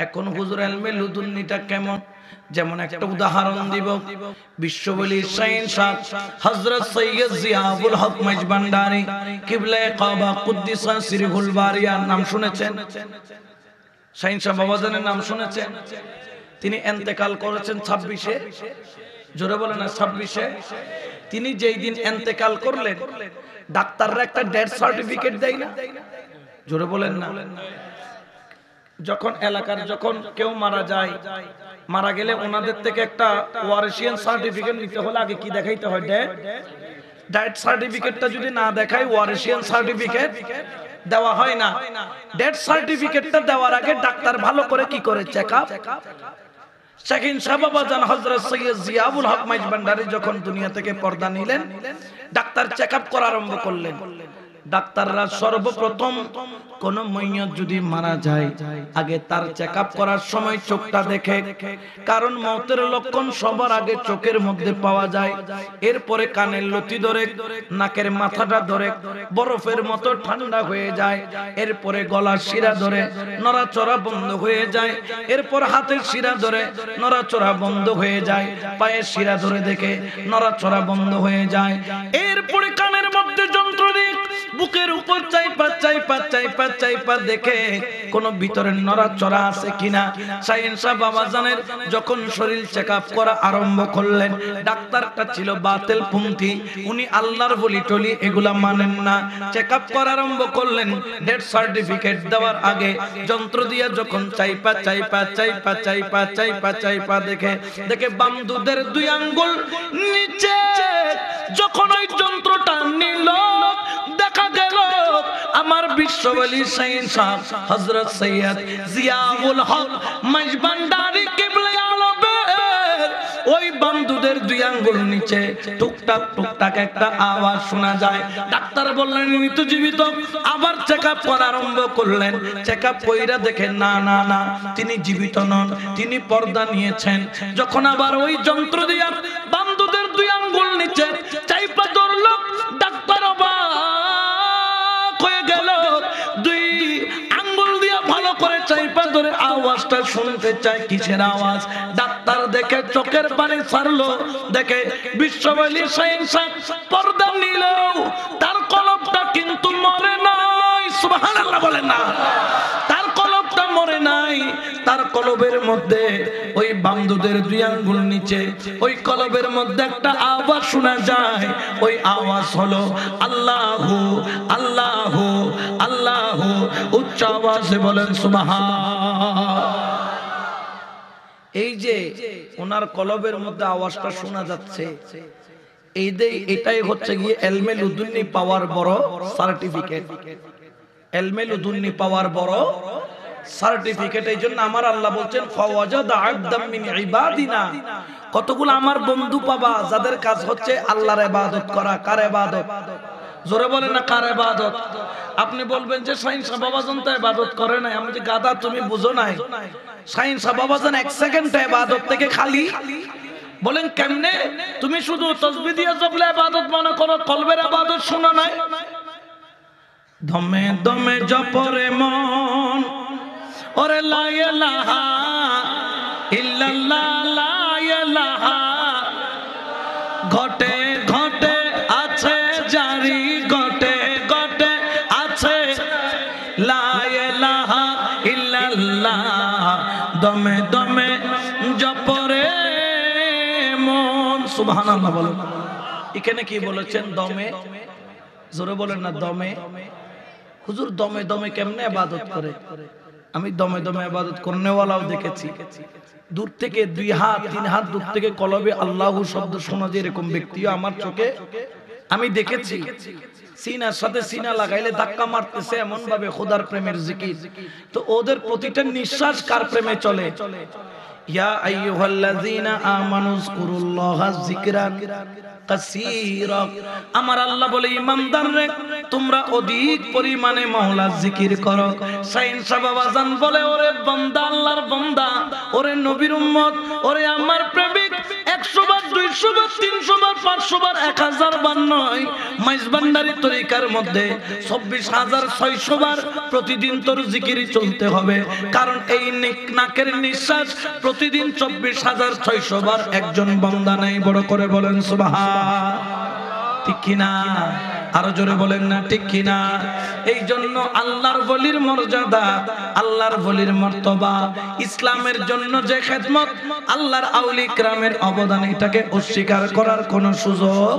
এখন হুজুর ইলমে লুদুন্নিটা কেমন? যেমন একটা উদাহরণ দিব, বিশ্ববলি শাইন শাহ হযরত সৈয়দ জিয়াউল হক মজবান্ডারি কিবলা কাবা কুদ্দিসা সিরহুল বারিয়ার নাম শুনেছেন? শাইন শাহ বাবাজানের নাম শুনেছেন? তিনি ইন্তেকাল করেছেন 26-এ, জোরে বলেন না 26-এ। তিনি যেই দিন ইন্তেকাল করলেন, ডাক্তাররা একটা ডেথ সার্টিফিকেট দেয় না? জোরে বলেন না। যখন এলাকার যখন কেউ মারা যায়, মারা গেলে ওনাদের থেকে একটা ওয়ারিশিয়ান সার্টিফিকেট নিতে হলে আগে কি দেখাইতে হয়? ডেথ সার্টিফিকেটটা যদি না দেখায় ওয়ারিশিয়ান সার্টিফিকেট দেওয়া হয় না। ডেথ সার্টিফিকেটটা দেওয়ার আগে ডাক্তার ভালো করে কি করে চেকআপ। শাকিন শাহবাজান হযরত সৈয়দ জিয়াউল হক মজবান্ডারি যখন দুনিয়া থেকে পর্দা নিলেন, ডাক্তার চেকআপ করা আরম্ভ করলেন। ডাক্তাররা সর্বপ্রথম কোন মাইয়ত যদি মারা যায়, আগে তার চেকআপ করার সময় চোখটা দেখে, কারণ মওতের লক্ষণ সবার আগে চোখের মধ্যে পাওয়া যায়। এরপরে কানের লতি ধরে, নাকের মাথাটা ধরে বরফের মতো ঠান্ডা হয়ে যায়। এরপরে গলার শিরা ধরে নড়াচড়া বন্ধ হয়ে যায়। এরপর হাতের শিরা ধরে নড়াচড়া বন্ধ হয়ে যায়। পায়ের শিরা ধরে দেখে নড়াচড়া বন্ধ হয়ে যায়। এরপরে কানের মধ্যে যন্ত্র দিয়ে বুকের উপর চাইপা চাইপা চাইপা চাইপা দেখে কোন ভিতরে নড়াচড়া আছে কিনা। শাইন শাহ বাবাজানের যখন শরীর চেকআপ করা আরম্ভ করলেন, ডাক্তারটা ছিল বাতিল পন্থী, উনি আল্লাহর বলি টলি এগুলা মানেন না। চেকআপ করা আরম্ভ করলেন। ডেথ সার্টিফিকেট দেওয়ার আগে যন্ত্র দিয়ে যখন চাইপা চাইপা চাইপা চাইপা চাইপা চাইপা দেখে বাম দুধের 2 আঙ্গুল নিচে যখন ওই যন্ত্রটা নিল, দেখা গেল আমার বিশ্ববলি শাইন শাহ হযরত সৈয়দ জিয়াউল হক মজবান্ডারি কিবলা আলমের ওই বাম দুধের 2 আঙ্গুল নিচে টুকটাক টুকটাক একটা আওয়াজ শোনা যায়। ডাক্তার বললেন ইনি তো জীবিত। আবার চেকআপ করা আরম্ভ করলেন। চেকআপ কইরা দেখেন না না না, তিনি জীবিত নন, তিনি পর্দা নিয়েছেন। যখন আবার ওই যন্ত্র দিয়া বাম দুধের 2 আঙ্গুল নিচে চাইপা ধরল, ডাক্তার অবাক হয়ে গেল। 2 আঙ্গুল দিয়া ভালো করে চাইপা ধরে আওয়াজটা শুনতে চায়, কিসের আওয়াজ? ডাক্তার দেখে চোখের পানি ছাড়লো, দেখে বিশ্ববলি শাইন শাহ পর্দা নিল, তার কলবটা কিন্তু মরে নাই। সুবহানাল্লাহ বলেন না। তার কলবটা মরে নাই। তার কলবের মধ্যে ওই বাম দুধের 2 আঙ্গুল নিচে ওই কলবের মধ্যে একটা আওয়াজ শোনা যায়। ওই আওয়াজ হলো আল্লাহু আল্লাহু আল্লাহু। উচ্চ আওয়াজে বলেন সুবহান। এই যে ওনার কলবের মধ্যে আওয়াজটা শোনা যাচ্ছে, এটাই হচ্ছে গিয়ে ইলমে লুদুন্নি পাওয়ার বড় সার্টিফিকেট। ইলমে লুদুন্নি পাওয়ার বড় সার্টিফিকেট। এই জন্য আমার আল্লাহ বলছেন ফাওয়াজাদা আবদাম মিন ইবাদিনা, কতগুলো আমার বন্ধু পাবা যাদের কাজ হচ্ছে আল্লাহর ইবাদত করা। কার ইবাদত? জোরে বলেন না কার ইবাদত? আপনি বলবেন যে শাইন শাহ বাবাজান তো ইবাদত করে নাই। আমি যে গাদা, তুমি বুঝো নাই। শাইন শাহ বাবাজান 1 সেকেন্ড ইবাদত থেকে খালি। বলেন কেমনে? তুমি শুধু তাসবিহ দিয়ে জপলে ইবাদত মনে করো, কলবের ইবাদত শোনা নাই। দমে দমে জপরে মন, ওরে লা ইলাহা ইল্লাল্লাহ লা ইলাহা, ঘটে ঘটে আছে জারি, ঘটে ঘটে আছে লা ইলাহা ইল্লাল্লাহ। দমে দমে জপরে মন। সুবহানাল্লাহ বলেন। এখানে কি বলেছেন? দমে। জোরে বলেন না দমে। হুজুর দমে দমে কেমনে ইবাদত করে? আমি দমে দমে ইবাদত করনেওয়ালাও দেখেছি। দূর থেকে 2 হাত 3 হাত দূর থেকে কলবে আল্লাহু শব্দ শোনা যায়, এরকম ব্যক্তিও আমার চোখে আমি দেখেছি। সিনার সাথে সিনা লাগাইলে ধাক্কা মারতেছে এমন ভাবে খোদার প্রেমের জিকির। তো ওদের প্রতিটা নিঃশ্বাস কার প্রেমে চলে? ইয়া আইয়ুহাল্লাযীনা আমানু যকুরুল্লাহা যিকরান কাসীরা। আমার আল্লাহ বলে ঈমানদাররে তোমরা অধিক পরিমাণে মাওলার জিকির করো। শাইন শাহ বাবাজান বলে ওরে বান্দা, আল্লাহর বান্দা, ওরে নবীর উম্মত, ওরে আমার প্রেমিক, 100 বার 200 200 বার 300 বার 500 বার 1000 বার নয়, মাইজবান্ডারি তরিকার মধ্যে 24600 বার প্রতিদিন তোর জিকির চলতে হবে। কারণ এই নাকের নিঃশ্বাস প্রতিদিন 24600 বার একজন বান্দা নেই। বড় করে বলেন সুবহান। ঠিক কিনা? আরো জোরে বলেন না ঠিক কিনা? এই জন্য আল্লাহর ওলির মর্যাদা, আল্লাহর ওলির মর্তবা, ইসলামের জন্য যে খেদমত, আল্লাহর আউলি কিরামের অবদান, এটাকে অস্বীকার করার কোনো সুযোগ